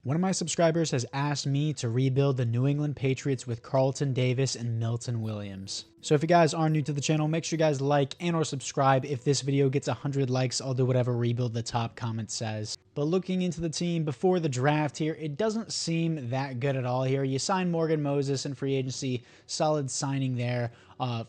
One of my subscribers has asked me to rebuild the New England Patriots with Carlton Davis and Milton Williams. So if you guys are new to the channel, make sure you guys like and or subscribe. If this video gets 100 likes, I'll do whatever rebuild the top comment says. But looking into the team before the draft here, it doesn't seem that good at all here. You signed Morgan Moses in free agency, solid signing there.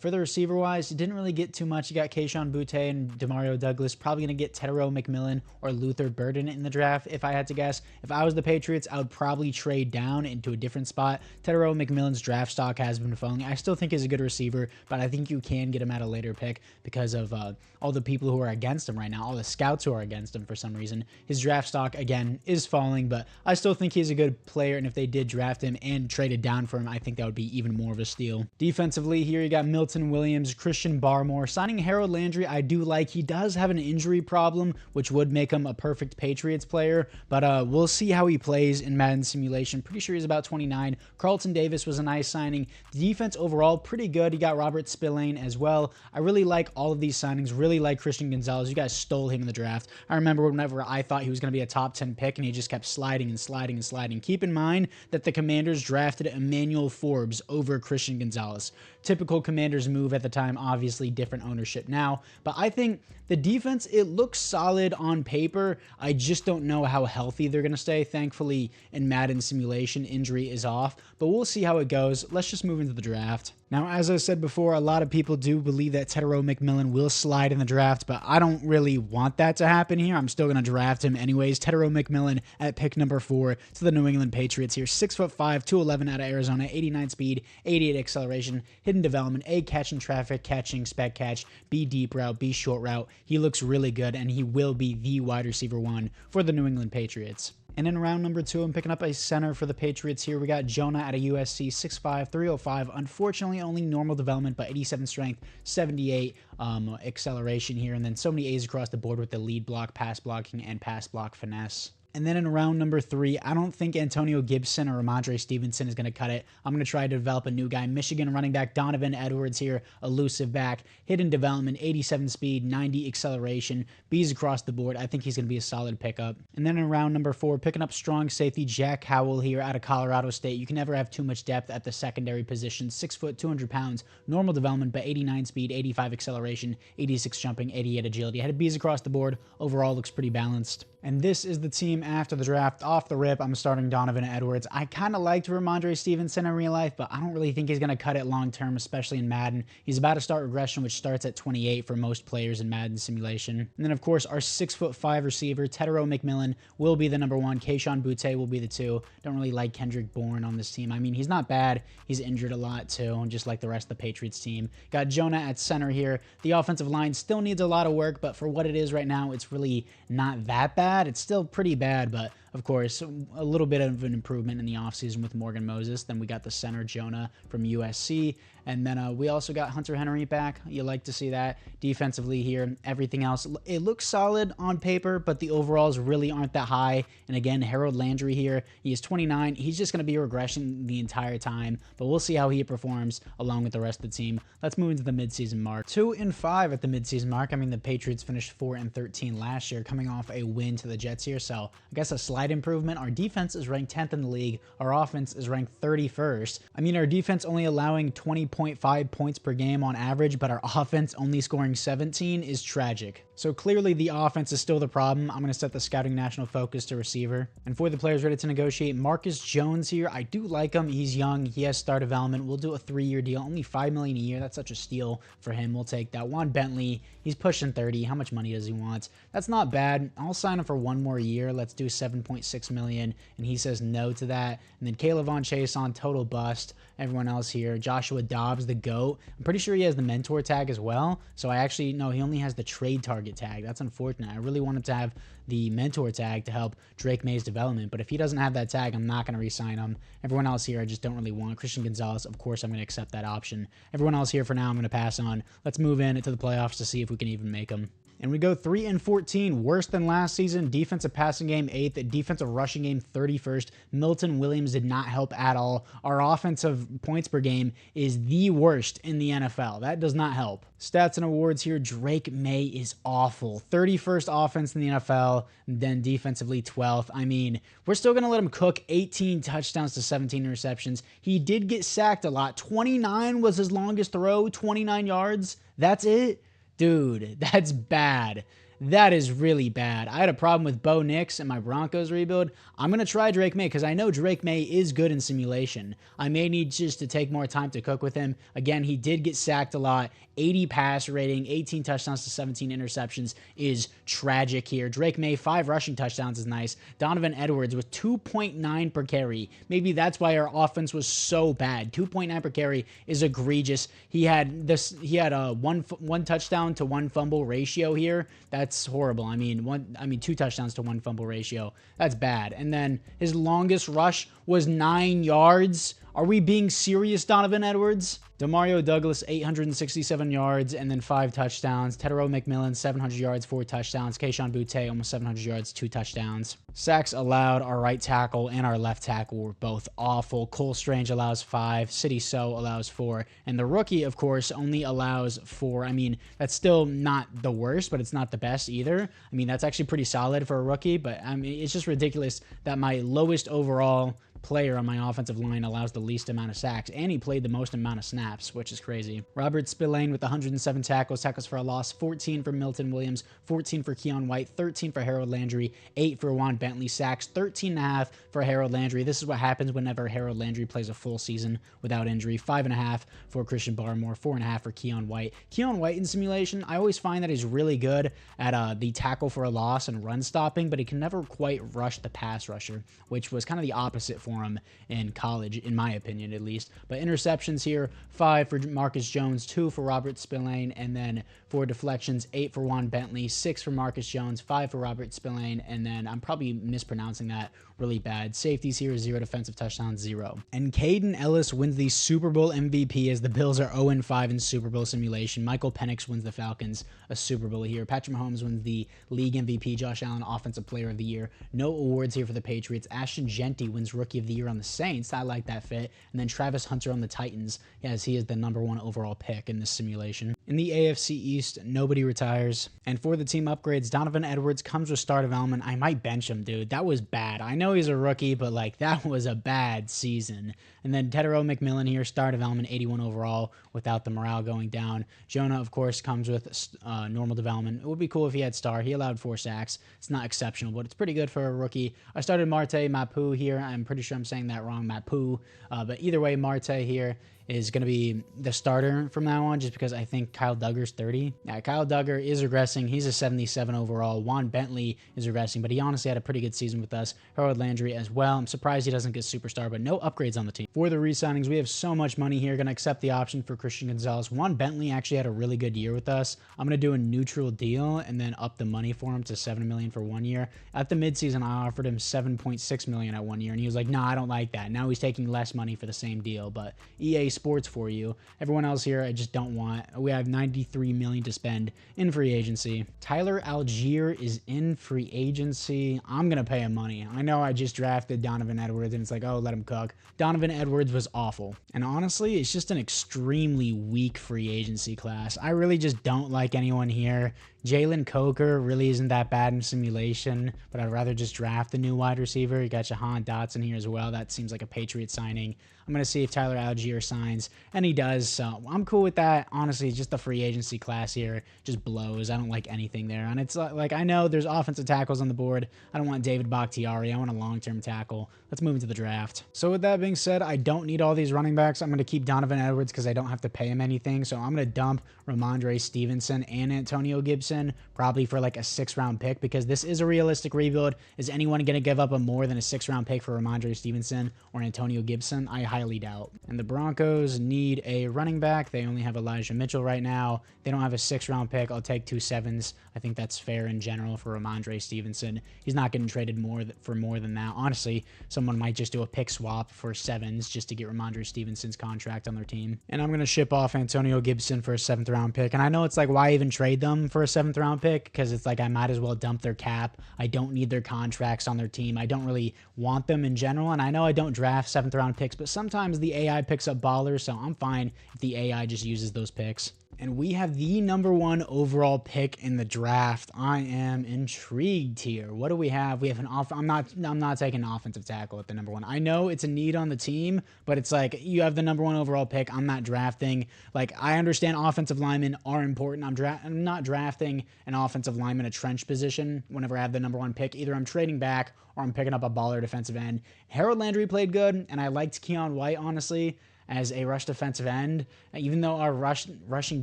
For the receiver-wise, you didn't really get too much. You got Kayshon Boutte and Demario Douglas. Probably going to get Tetairoa McMillan or Luther Burden in the draft, if I had to guess. If I was the Patriots, I would probably trade down into a different spot. Tetairoa McMillan's draft stock has been falling. I still think he's a good receiver, but I think you can get him at a later pick because of all the people who are against him right now, all the scouts who are against him for some reason. His draft stock, again, is falling, but I still think he's a good player, and if they did draft him and traded down for him, I think that would be even more of a steal. Defensively here, you got Milton Williams, Christian Barmore. Signing Harold Landry, I do like. He does have an injury problem, which would make him a perfect Patriots player, but we'll see how he plays in Madden simulation. Pretty sure he's about 29. Carlton Davis was a nice signing. The defense overall, pretty good. You got Robert Spillane as well. I really like all of these signings. Really like Christian Gonzalez. You guys stole him in the draft. I remember whenever I thought he was going to be a top 10 pick, and he just kept sliding and sliding and sliding. Keep in mind that the Commanders drafted Emmanuel Forbes over Christian Gonzalez. Typical Commanders move at the time, obviously different ownership now, but I think the defense, it looks solid on paper. I just don't know how healthy they're going to stay. Thankfully, in Madden simulation, injury is off, but we'll see how it goes. Let's just move into the draft. Now, as I said before, a lot of people do believe that Tetairoa McMillan will slide in the draft, but I don't really want that to happen here. I'm still going to draft him anyways. Tetairoa McMillan at pick number 4 to the New England Patriots here. 6'5", 211 out of Arizona, 89 speed, 88 acceleration, hidden development, A, catch in traffic, catching, spec catch, B, deep route, B, short route. He looks really good, and he will be the wide receiver 1 for the New England Patriots. And in round number 2, I'm picking up a center for the Patriots here. We got Jonah out of USC, 6'5", 305. Unfortunately, only normal development, but 87 strength, 78 acceleration here. And then so many A's across the board with the lead block, pass blocking, and pass block finesse. And then in round number 3, I don't think Antonio Gibson or Ramondre Stevenson is going to cut it. I'm going to try to develop a new guy. Michigan running back Donovan Edwards here, elusive back, hidden development, 87 speed, 90 acceleration, B's across the board. I think he's going to be a solid pickup. And then in round number 4, picking up strong safety Jack Howell here out of Colorado State. You can never have too much depth at the secondary position. 6 foot, 200 pounds, normal development, but 89 speed, 85 acceleration, 86 jumping, 88 agility. Had B's across the board. Overall, looks pretty balanced. And this is the team after the draft. Off the rip, I'm starting Donovan Edwards. I kind of liked Ramondre Stevenson in real life, but I don't really think he's going to cut it long term, especially in Madden. He's about to start regression, which starts at 28 for most players in Madden simulation. And then, of course, our 6'5" receiver, Tetairoa McMillan, will be the number 1. Kayshon Boutte will be the 2. Don't really like Kendrick Bourne on this team. I mean, he's not bad. He's injured a lot, too, just like the rest of the Patriots team. Got Jonah at center here. The offensive line still needs a lot of work, but for what it is right now, it's really not that bad. It's still pretty bad, but of course, a little bit of an improvement in the offseason with Morgan Moses. Then we got the center, Jonah, from USC. And then we also got Hunter Henry back. You like to see that. Defensively here, everything else, it looks solid on paper, but the overalls really aren't that high. And again, Harold Landry here, he is 29. He's just going to be a regression the entire time, but we'll see how he performs along with the rest of the team. Let's move into the midseason mark. 2-5 at the midseason mark. I mean, the Patriots finished 4-13 last year, coming off a win to the Jets here. So I guess a slight improvement. Our defense is ranked 10th in the league. Our offense is ranked 31st. I mean, our defense only allowing 20.5 points per game on average, but our offense only scoring 17 is tragic. So clearly the offense is still the problem. I'm going to set the scouting national focus to receiver. And for the players ready to negotiate, Marcus Jones here. I do like him. He's young. He has star development. We'll do a 3-year deal. Only $5 million a year. That's such a steal for him. We'll take that. Juan Bentley, he's pushing 30. How much money does he want? That's not bad. I'll sign him for 1 more year. Let's do 7.6 million. And he says no to that. And then Caleb Von Chase on total bust. Everyone else here. Joshua Dobbs, the GOAT. I'm pretty sure he has the mentor tag as well. So I actually, no, he only has the trade target tag. That's unfortunate. I really wanted to have the mentor tag to help Drake May's development, but if he doesn't have that tag, I'm not going to re-sign him. Everyone else here I just don't really want. Christian Gonzalez, of course, I'm going to accept that option. Everyone else here for now I'm going to pass on. Let's move in into the playoffs to see if we can even make them. And we go 3-14, worse than last season. Defensive passing game 8th, defensive rushing game 31st. Milton Williams did not help at all. Our offensive points per game is the worst in the NFL. That does not help. Stats and awards here. Drake May is awful. 31st offense in the NFL, then defensively 12th. I mean, we're still going to let him cook 18 touchdowns to 17 interceptions. He did get sacked a lot. 29 was his longest throw, 29 yards. That's it? Dude, that's bad. That is really bad. I had a problem with Bo Nix and my Broncos rebuild. I'm going to try Drake May because I know Drake May is good in simulation. I may need just to take more time to cook with him. Again, he did get sacked a lot. 80 pass rating, 18 touchdowns to 17 interceptions is tragic here. Drake May, 5 rushing touchdowns is nice. Donovan Edwards with 2.9 per carry. Maybe that's why our offense was so bad. 2.9 per carry is egregious. He had a one touchdown to 1 fumble ratio here. That's horrible. I mean 2 touchdowns to 1 fumble ratio. That's bad. And then his longest rush was 9 yards. Are we being serious, Donovan Edwards? Demario Douglas, 867 yards and then 5 touchdowns. Tetero McMillan, 700 yards, 4 touchdowns. Keyshawn Butte, almost 700 yards, 2 touchdowns. Sacks allowed, our right tackle and our left tackle were both awful. Cole Strange allows 5. City So allows 4. And the rookie, of course, only allows 4. I mean, that's still not the worst, but it's not the best either. I mean, that's actually pretty solid for a rookie, but I mean, it's just ridiculous that my lowest overall player on my offensive line allows the least amount of sacks, and he played the most amount of snaps, which is crazy. Robert Spillane with 107 tackles for a loss, 14 for Milton Williams, 14 for Keon White, 13 for Harold Landry, 8 for Juan Bentley. Sacks, 13.5 for Harold Landry. This is what happens whenever Harold Landry plays a full season without injury. 5.5 for Christian Barmore, 4.5 for Keon White. Keon White in simulation, I always find that he's really good at the tackle for a loss and run stopping, but he can never quite rush the pass rusher, which was kind of the opposite for him in college, in my opinion, at least. But interceptions here, 5 for Marcus Jones, 2 for Robert Spillane, and then for deflections, 8 for Juan Bentley, 6 for Marcus Jones, 5 for Robert Spillane, and then I'm probably mispronouncing that really bad. Safeties here, 0 defensive touchdowns, 0. And Caden Ellis wins the Super Bowl MVP as the Bills are 0-5 in Super Bowl simulation. Michael Penix wins the Falcons a Super Bowl here. Patrick Mahomes wins the league MVP. Josh Allen, Offensive Player of the Year. No awards here for the Patriots. Ashton Genty wins Rookie of the Year on the Saints. I like that fit. And then Travis Hunter on the Titans, as he is the #1 overall pick in this simulation. In the AFC East, nobody retires. And for the team upgrades, Donovan Edwards comes with star development. I might bench him, dude. That was bad. I know he's a rookie, but like that was a bad season. And then Tetero McMillan here, star development, 81 overall without the morale going down. Jonah, of course, comes with normal development. It would be cool if he had star. He allowed 4 sacks. It's not exceptional, but it's pretty good for a rookie. I started Marte Mapu here. I'm pretty sure I'm saying that wrong, Mapu. But either way, Marte here is going to be the starter from now on, just because I think Kyle Duggar's 30. Yeah, Kyle Duggar is regressing. He's a 77 overall. Juan Bentley is regressing, but he honestly had a pretty good season with us. Harold Landry as well. I'm surprised he doesn't get superstar, but no upgrades on the team. For the re-signings, we have so much money here. Going to accept the option for Christian Gonzalez. Juan Bentley actually had a really good year with us. I'm going to do a neutral deal and then up the money for him to $7 million for 1 year. At the midseason, I offered him $7.6 million at 1 year, and he was like, "No, I don't like that." Now he's taking less money for the same deal, but EA Sports for you. Everyone else here, I just don't want. We have $93 million to spend in free agency. Tyler Algier is in free agency. I'm going to pay him money. I know I just drafted Donovan Edwards, and it's like, oh, let him cook. Donovan Edwards was awful. And honestly, it's just an extremely weak free agency class. I really just don't like anyone here. Jalen Coker really isn't that bad in simulation, but I'd rather just draft the new wide receiver. You got Jahan Dotson here as well. That seems like a Patriot signing. I'm going to see if Tyler Algier signs, and he does, so I'm cool with that. Honestly, just the free agency class here just blows. I don't like anything there, and it's like, I know there's offensive tackles on the board. I don't want David Bakhtiari. I want a long-term tackle. Let's move into the draft. So with that being said, I don't need all these running backs. I'm going to keep Donovan Edwards because I don't have to pay him anything, so I'm going to dump Ramondre Stevenson and Antonio Gibson, probably for like a 6th-round pick, because this is a realistic rebuild. Is anyone going to give up a more than a 6th-round pick for Ramondre Stevenson or Antonio Gibson? I highly doubt. And the Broncos Broncos need a running back. They only have Elijah Mitchell right now. They don't have a 6th-round pick. I'll take 2 7s. I think that's fair in general for Ramondre Stevenson. He's not getting traded for more than that. Honestly, someone might just do a pick swap for 7s just to get Ramondre Stevenson's contract on their team. And I'm going to ship off Antonio Gibson for a 7th-round pick. And I know it's like, why even trade them for a 7th-round pick? Because it's like, I might as well dump their cap. I don't need their contracts on their team. I don't really want them in general. And I know I don't draft 7th-round picks, but sometimes the AI picks up ballers, so I'm fine if the AI just uses those picks. And we have the #1 overall pick in the draft. I am intrigued here. What do we have? We have an I'm not taking an offensive tackle at the #1. I know it's a need on the team, but it's like, you have the #1 overall pick. I'm not drafting. Like, I understand offensive linemen are important. I'm not drafting an offensive lineman a trench position whenever I have the #1 pick. Either I'm trading back or I'm picking up a baller defensive end. Harold Landry played good, and I liked Keon White, honestly, as a rush defensive end, even though our rushing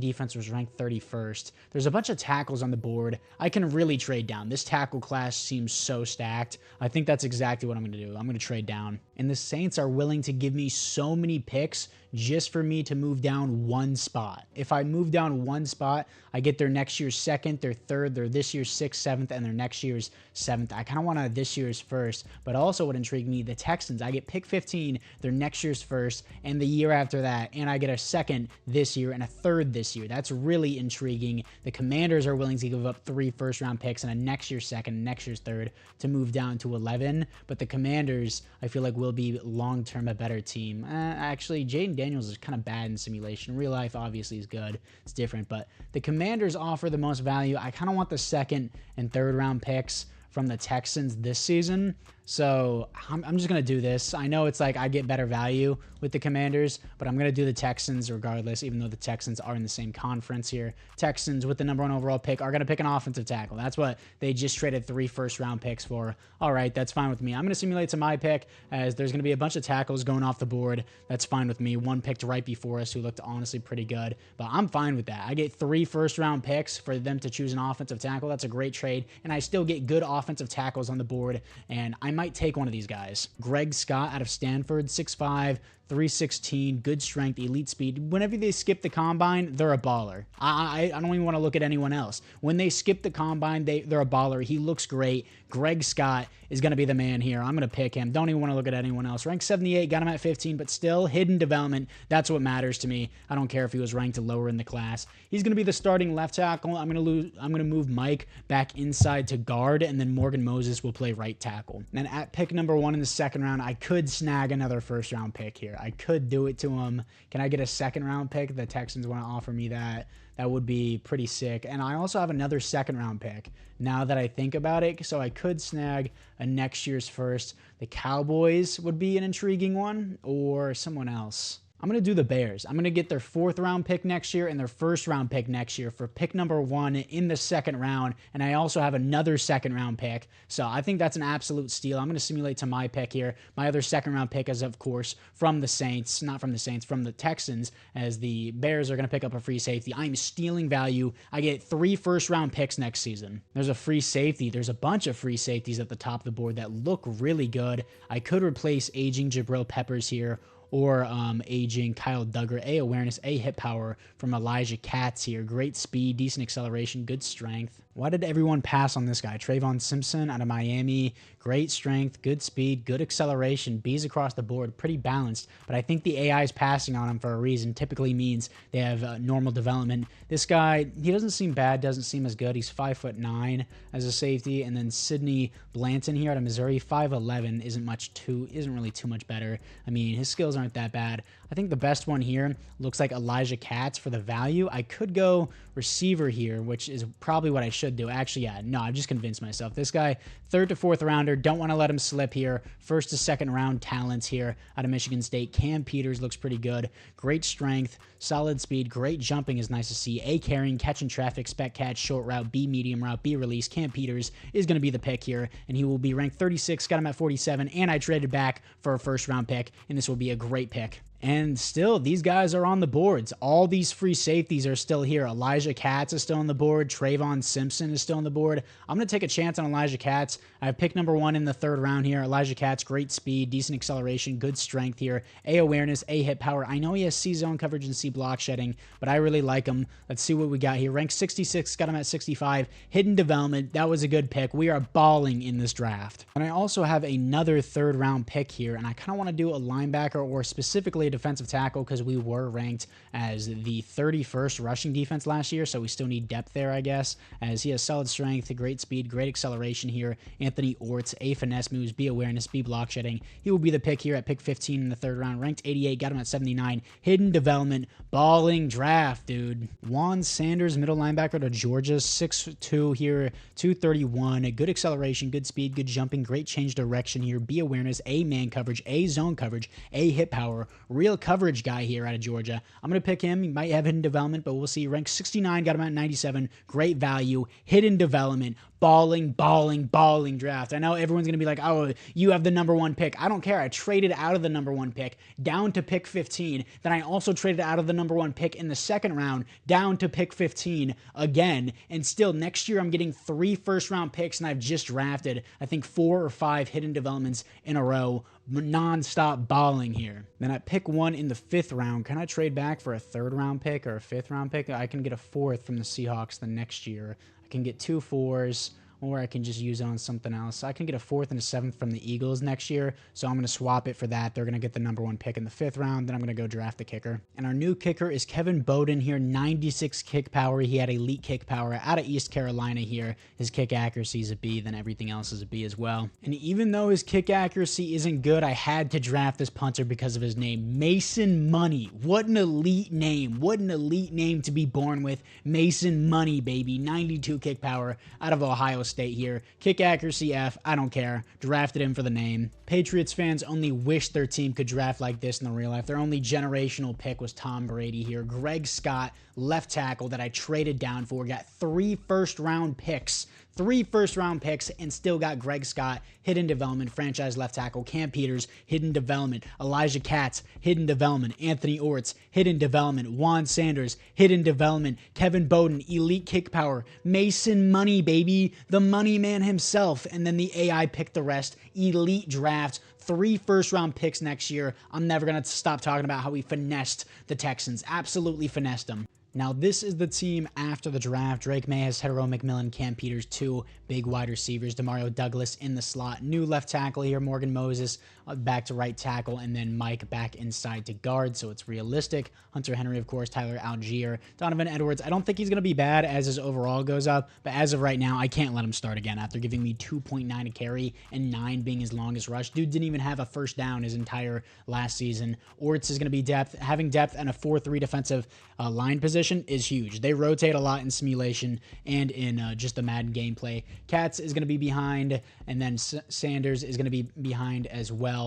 defense was ranked 31st. There's a bunch of tackles on the board. I can really trade down. This tackle class seems so stacked. I think that's exactly what I'm going to do. I'm going to trade down. And the Saints are willing to give me so many picks just for me to move down 1 spot. If I move down 1 spot, I get their next year's 2nd, their 3rd, their this year's 6th, 7th, and their next year's 7th. I kind of want this year's 1st, but also what intrigued me, the Texans, I get pick 15, their next year's 1st, and the year after that, and I get a 2nd this year and a 3rd this year. That's really intriguing. The Commanders are willing to give up 3 first-round picks and a next year's 2nd, next year's 3rd to move down to 11, but the Commanders, I feel like, will be long-term a better team. Actually, Jaden Daniels is kind of bad in simulation. Real life, obviously, is good. It's different, but the Commanders offer the most value. I kind of want the 2nd and 3rd round picks from the Texans this season. So I'm just going to do this. I know it's like I get better value with the Commanders, but I'm going to do the Texans regardless, even though the Texans are in the same conference here. Texans with the #1 overall pick are going to pick an offensive tackle. That's what they just traded 3 first-round picks for. All right, that's fine with me. I'm going to simulate to my pick, as there's going to be a bunch of tackles going off the board. That's fine with me. One picked right before us who looked honestly pretty good, but I'm fine with that. I get 3 first-round picks for them to choose an offensive tackle. That's a great trade, and I still get good offensive tackles on the board, and I might take one of these guys. Greg Scott out of Stanford, 6'5", 316, good strength, elite speed. Whenever they skip the combine, they're a baller. I don't even want to look at anyone else. When they skip the combine, they're a baller. He looks great. Greg Scott is going to be the man here. I'm going to pick him. Don't even want to look at anyone else. Ranked 78, got him at 15, but still hidden development. That's what matters to me. I don't care if he was ranked lower in the class. He's going to be the starting left tackle. I'm going to move Mike back inside to guard, and then Morgan Moses will play right tackle. And at pick #1 in the 2nd round, I could snag another first-round pick here. I could do it to him. Can I get a 2nd-round pick? The Texans want to offer me that. That would be pretty sick. And I also have another 2nd-round pick now that I think about it. So I could snag a next year's 1st. The Cowboys would be an intriguing one, or someone else. I'm going to do the Bears. I'm going to get their 4th-round pick next year and their 1st-round pick next year for pick #1 in the 2nd round. And I also have another 2nd-round pick. So I think that's an absolute steal. I'm going to simulate to my pick here. My other 2nd-round pick is, of course, from the Saints. Not from the Saints, from the Texans, as the Bears are going to pick up a free safety. I'm stealing value. I get 3 first-round picks next season. There's a free safety. There's a bunch of free safeties at the top of the board that look really good. I could replace aging Jabril Peppers here, or aging Kyle Duggar. A awareness, A hit power from Elijah Katz here. Great speed, decent acceleration, good strength. Why did everyone pass on this guy? Trayvon Simpson out of Miami. Great strength, good speed, good acceleration. B's across the board, pretty balanced. But I think the AI is passing on him for a reason. Typically means they have normal development. This guy, he doesn't seem bad, doesn't seem as good. He's 5'9" as a safety. And then Sidney Blanton here out of Missouri, 5'11", isn't really too much better. I mean, his skills aren't that bad. I think the best one here looks like Elijah Katz for the value. I could go receiver here, which is probably what I should do. Actually, yeah, no, I've just convinced myself. This guy, 3rd to 4th rounder, don't want to let him slip here. 1st to 2nd round talents here out of Michigan State. Cam Peters looks pretty good. Great strength, solid speed, great jumping is nice to see. A carrying, catching traffic, spec catch, short route, B medium route, B release. Cam Peters is going to be the pick here, and he will be ranked 36, got him at 47, and I traded back for a 1st round pick, and this will be a great pick. And still, these guys are on the boards. All these free safeties are still here. Elijah Katz is still on the board. Trayvon Simpson is still on the board. I'm going to take a chance on Elijah Katz. I have pick number 1 in the 3rd round here. Elijah Katz, great speed, decent acceleration, good strength here. A awareness, A hit power. I know he has C zone coverage and C block shedding, but I really like him. Let's see what we got here. Ranked 66, got him at 65. Hidden development, that was a good pick. We are balling in this draft. And I also have another 3rd round pick here, and I kind of want to do a linebacker or specifically a defensive tackle because we were ranked as the 31st rushing defense last year, so we still need depth there, I guess, as he has solid strength, great speed, great acceleration here. Anthony Orts, A finesse moves, B awareness, B block shedding. He will be the pick here at pick 15 in the 3rd round. Ranked 88, got him at 79. Hidden development, balling draft, dude. Juan Sanders, middle linebacker to Georgia, 6'2 here, 231. A good acceleration, good speed, good jumping, great change direction here. B awareness, A man coverage, A zone coverage, A hit power. Real coverage guy here out of Georgia. I'm going to pick him. He might have hidden development, but we'll see. Ranked 69, got him at 97. Great value. Hidden development. Balling draft. I know everyone's going to be like, oh, you have the number 1 pick. I don't care. I traded out of the number 1 pick down to pick 15. Then I also traded out of the number 1 pick in the 2nd round down to pick 15 again. And still, next year I'm getting 3 first-round picks, and I've just drafted, I think, 4 or 5 hidden developments in a row. Non-stop balling here. Then at pick 1 in the 5th round, can I trade back for a 3rd round pick or a 5th round pick? I can get a 4th from the Seahawks the next year. I can get 2 4s, or I can just use it on something else. I can get a 4th and a 7th from the Eagles next year, so I'm going to swap it for that. They're going to get the number 1 pick in the 5th round, then I'm going to go draft the kicker. And our new kicker is Kevin Bowden here, 96 kick power. He had elite kick power out of East Carolina here. His kick accuracy is a B, then everything else is a B as well. And even though his kick accuracy isn't good, I had to draft this punter because of his name, Mason Money. What an elite name. What an elite name to be born with. Mason Money, baby. 92 kick power out of Ohio State here. Kick accuracy F, I don't care. Drafted him for the name. Patriots fans only wish their team could draft like this in the real life. Their only generational pick was Tom Brady here. Greg Scott, left tackle that I traded down for, got 3 first-round picks. 3 first-round picks and still got Greg Scott, hidden development, franchise left tackle. Cam Peters, hidden development. Elijah Katz, hidden development. Anthony Orts, hidden development. Juan Sanders, hidden development. Kevin Bowden, elite kick power. Mason Money, baby, the money man himself. And then the AI picked the rest. Elite draft. 3 first-round picks next year. I'm never going to stop talking about how we finessed the Texans. Absolutely finessed them. Now, this is the team after the draft. Drake May has Hetero McMillan, Cam Peters, 2 big wide receivers. Demario Douglas in the slot. New left tackle here, Morgan Moses back to right tackle, and then Mike back inside to guard, so it's realistic. Hunter Henry, of course, Tyler Algier. Donovan Edwards, I don't think he's going to be bad as his overall goes up, but as of right now, I can't let him start again after giving me 2.9 a carry and 9 being his longest rush. Dude didn't even have a first down his entire last season. Orts is going to be depth. Having depth and a 4-3 defensive line position is huge. They rotate a lot in simulation and in just the Madden gameplay. Katz is going to be behind, and then Sanders is going to be behind as well.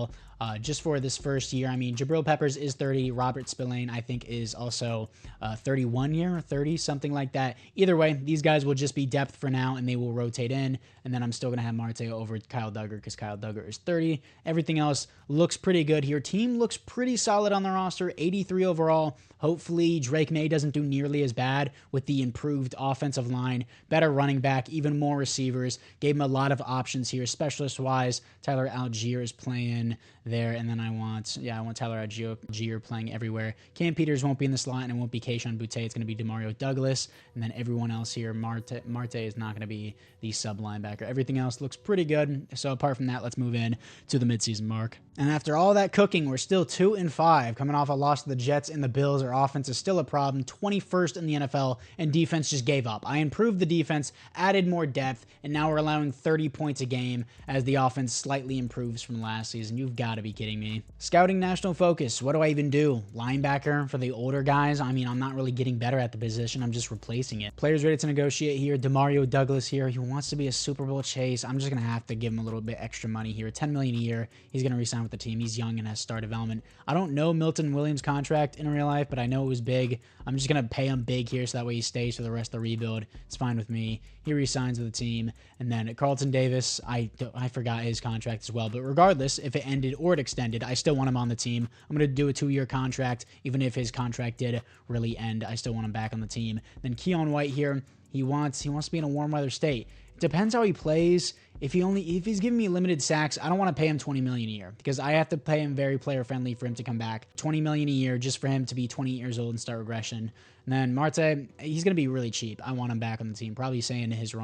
Just for this first year. I mean, Jabril Peppers is 30. Robert Spillane, I think, is also 31 year, 30, something like that. Either way, these guys will just be depth for now, and they will rotate in. And then I'm still going to have Marte over Kyle Duggar because Kyle Duggar is 30. Everything else looks pretty good here. Team looks pretty solid on the roster, 83 overall. Hopefully, Drake May doesn't do nearly as bad with the improved offensive line, better running back, even more receivers. Gave him a lot of options here, specialist-wise. Tyler Algier is playing there, and then I want Tyler Algier playing everywhere. Cam Peters won't be in the slot, and it won't be Kayshon Boutte. It's going to be Demario Douglas, and then everyone else here. Marte is not going to be the sub linebacker. Everything else looks pretty good. So apart from that, let's move in to the midseason mark. And after all that cooking, we're still 2-5, coming off a loss to the Jets and the Bills. Our offense is still a problem, 21st in the NFL, and defense just gave up. I improved the defense, added more depth, and now we're allowing 30 points a game as the offense slightly improves from last season. You've got to be kidding me. Scouting national focus. What do I even do? Linebacker for the older guys? I mean, I'm not really getting better at the position. I'm just replacing it. Players ready to negotiate here. Demario Douglas here. He wants to be a Super Bowl chase. I'm just going to have to give him a little bit extra money here. $10 million a year. He's going to resign with the team. He's young and has star development. I don't know Milton Williams' contract in real life, but I know it was big. I'm just going going to pay him big here so that way he stays for the rest of the rebuild. It's fine with me. He resigns with the team. And then Carlton Davis, I forgot his contract as well. But regardless, if it ended or it extended, I still want him on the team. I'm going to do a 2-year contract. Even if his contract did really end, I still want him back on the team. Then Keon White here, he wants to be in a warm weather state. Depends how he plays. If he's giving me limited sacks, I don't want to pay him $20 million a year because I have to pay him very player friendly for him to come back. $20 million a year just for him to be 28 years old and start regression. And then Marte, he's going to be really cheap. I want him back on the team. Probably saying his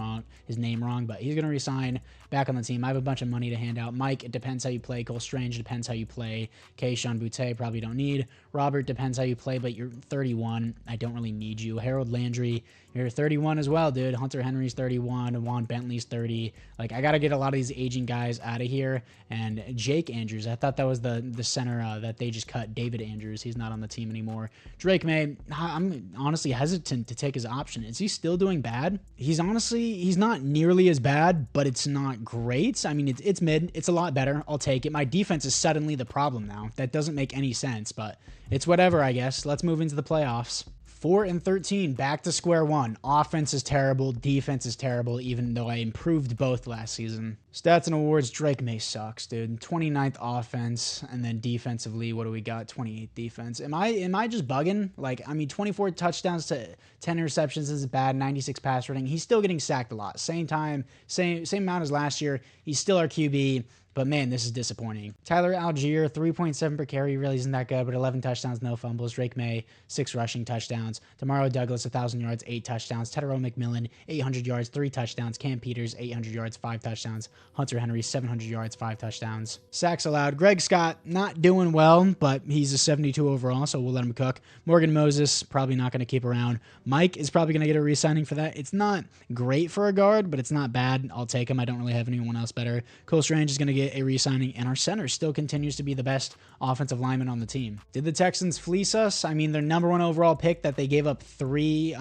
name wrong, but he's going to resign back on the team. I have a bunch of money to hand out. Mike, it depends how you play. Cole Strange, depends how you play. Keishon Butte, probably don't need. Robert, depends how you play, but you're 31. I don't really need you. Harold Landry, you're 31 as well, dude. Hunter Henry's 31. Juan Bentley's 30. Like, I got to get a lot of these aging guys out of here. And Jake Andrews, I thought that was the center that they just cut. David Andrews, he's not on the team anymore. Drake May, I'm honestly hesitant to take his option. Is he still doing bad? He's not nearly as bad, but it's not great. I mean, it's mid. It's a lot better. I'll take it. My defense is suddenly the problem now. That doesn't make any sense, but it's whatever, I guess. Let's move into the playoffs. 4-13, back to square one. Offense is terrible. Defense is terrible, even though I improved both last season. Stats and awards, Drake May sucks, dude. 29th offense, and then defensively, what do we got? 28th defense. Am I just bugging? Like, I mean, 24 touchdowns to 10 interceptions is bad. 96 pass rating. He's still getting sacked a lot. Same amount as last year. He's still our QB. But man, this is disappointing. Tyler Algier, 3.7 per carry, really isn't that good, but 11 touchdowns, no fumbles. Drake May, 6 rushing touchdowns. Demario Douglas, 1,000 yards, 8 touchdowns. Tedero McMillan, 800 yards, 3 touchdowns. Cam Peters, 800 yards, 5 touchdowns. Hunter Henry, 700 yards, 5 touchdowns. Sacks allowed. Greg Scott, not doing well, but he's a 72 overall, so we'll let him cook. Morgan Moses, probably not going to keep around. Mike is probably going to get a re-signing for that. It's not great for a guard, but it's not bad. I'll take him. I don't really have anyone else better. Cole Strange is going to get a re-signing, and our center still continues to be the best offensive lineman on the team. Did the Texans fleece us? I mean, their #1 overall pick that they gave up three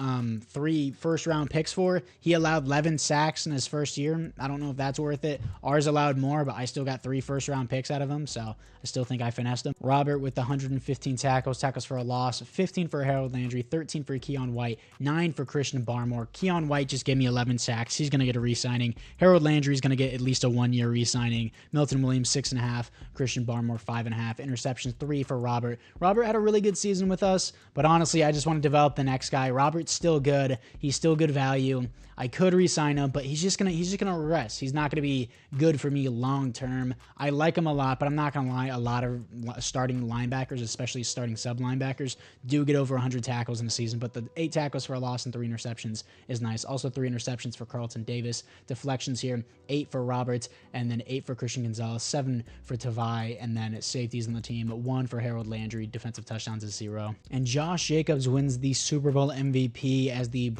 first-round picks for, he allowed 11 sacks in his first year. I don't know if that's worth it. Ours allowed more, but I still got 3 first-round picks out of him, so I still think I finessed him. Robert with the 115 tackles for a loss, 15 for Harold Landry, 13 for Keon White, 9 for Christian Barmore. Keon White just gave me 11 sacks. He's going to get a re-signing. Harold Landry is going to get at least a 1-year re-signing. Milton Williams, 6.5. Christian Barmore, 5.5. Interceptions, 3 for Robert. Robert had a really good season with us, but honestly, I just want to develop the next guy. Robert's still good. He's still good value. I could re-sign him, but he's just gonna regress. He's not gonna be good for me long term. I like him a lot, but I'm not gonna lie. A lot of starting linebackers, especially starting sub linebackers, do get over 100 tackles in a season. But the 8 tackles for a loss and 3 interceptions is nice. Also 3 interceptions for Carlton Davis. Deflections here, 8 for Roberts, and then 8 for Christian Gonzalez, 7 for Tavai, and then safeties on the team, 1 for Harold Landry. Defensive touchdowns is 0. And Josh Jacobs wins the Super Bowl MVP as the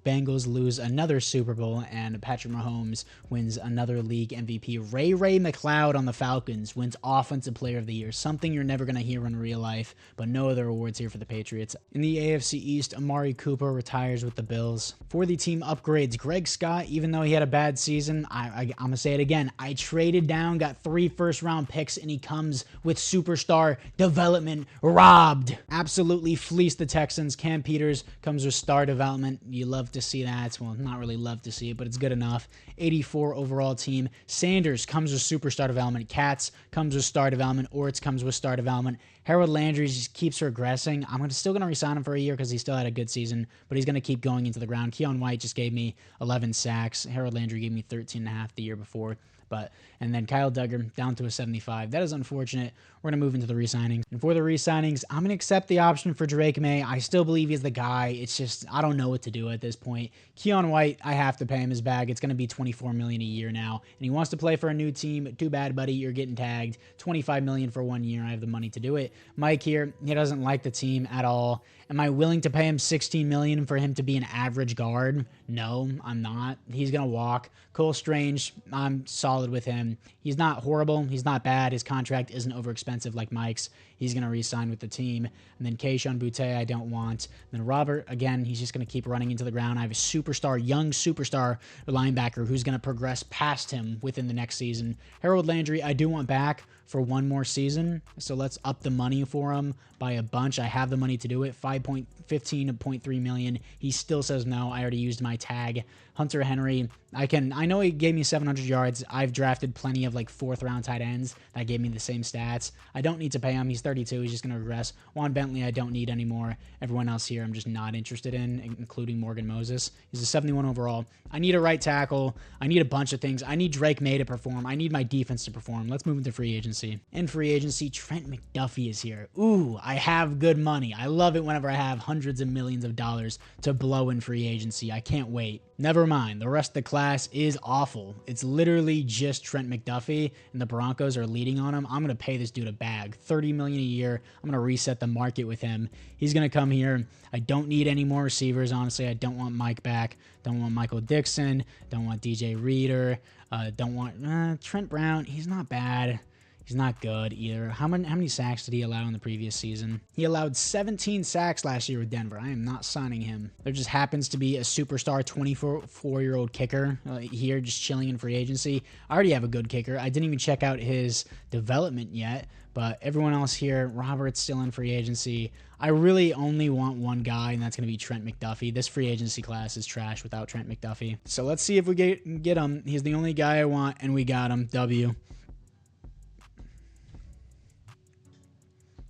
Bengals lose another Super Bowl, and Patrick Mahomes wins another league MVP. Ray McLeod on the Falcons wins Offensive Player of the Year, something you're never going to hear in real life, but no other awards here for the Patriots. In the AFC East, Amari Cooper retires with the Bills. For the team upgrades, Greg Scott, even though he had a bad season, I'm going to say it again, I traded down, got 3 first-round picks, and he comes with superstar development robbed. Absolutely fleeced the Texans. Cam Peters comes with star development. You love to see that. Well, not really love to see it, but it's good enough. 84 overall team. Sanders comes with superstar development. Katz comes with star development. Orts comes with star development. Harold Landry just keeps regressing. I'm still going to resign him for a year because he still had a good season, but he's going to keep going into the ground. Keon White just gave me 11 sacks. Harold Landry gave me 13.5 the year before. And then Kyle Duggar down to a 75. That is unfortunate. We're going to move into the re-signings. And for the re-signings, I'm going to accept the option for Drake May. I still believe he's the guy. It's just, I don't know what to do at this point. Keon White, I have to pay him his bag. It's going to be $24 million a year now. And he wants to play for a new team. Too bad, buddy. You're getting tagged. $25 million for 1 year. I have the money to do it. Mike here, he doesn't like the team at all. Am I willing to pay him $16 million for him to be an average guard? No, I'm not. He's going to walk. Cole Strange, I'm solid solid with him. He's not horrible. He's not bad. His contract isn't over expensive like Mike's. He's going to re-sign with the team. And then Keishon Butte, I don't want. And then Robert, again, he's just going to keep running into the ground. I have a superstar, young superstar linebacker who's going to progress past him within the next season. Harold Landry, I do want back for one more season, so let's up the money for him by a bunch. I have the money to do it. 15.3 million. He still says no. I already used my tag. Hunter Henry, I know he gave me 700 yards. I've drafted plenty of like 4th round tight ends that gave me the same stats. I don't need to pay him. He's 32. He's just going to regress. Juan Bentley, I don't need anymore. Everyone else here, I'm just not interested in, including Morgan Moses. He's a 71 overall. I need a right tackle. I need a bunch of things. I need Drake May to perform. I need my defense to perform. Let's move into free agency. In free agency, Trent McDuffie is here. Ooh, I have good money. I love it whenever I have hundreds of millions of dollars to blow in free agency. I can't wait. Never mind. The rest of the class is awful. It's literally just Trent McDuffie, and the Broncos are leading on him. I'm going to pay this dude a bag. $30 million a year. I'm going to reset the market with him. He's going to come here. I don't need any more receivers, honestly. I don't want Mike back. Don't want Michael Dixon. Don't want DJ Reader. Don't want Trent Brown. He's not bad. He's not good either. How many sacks did he allow in the previous season? He allowed 17 sacks last year with Denver. I am not signing him. There just happens to be a superstar 24-year-old kicker here just chilling in free agency. I already have a good kicker. I didn't even check out his development yet, but everyone else here, Robert's still in free agency. I really only want one guy, and that's going to be Trent McDuffie. This free agency class is trash without Trent McDuffie. So let's see if we get him. He's the only guy I want, and we got him. W.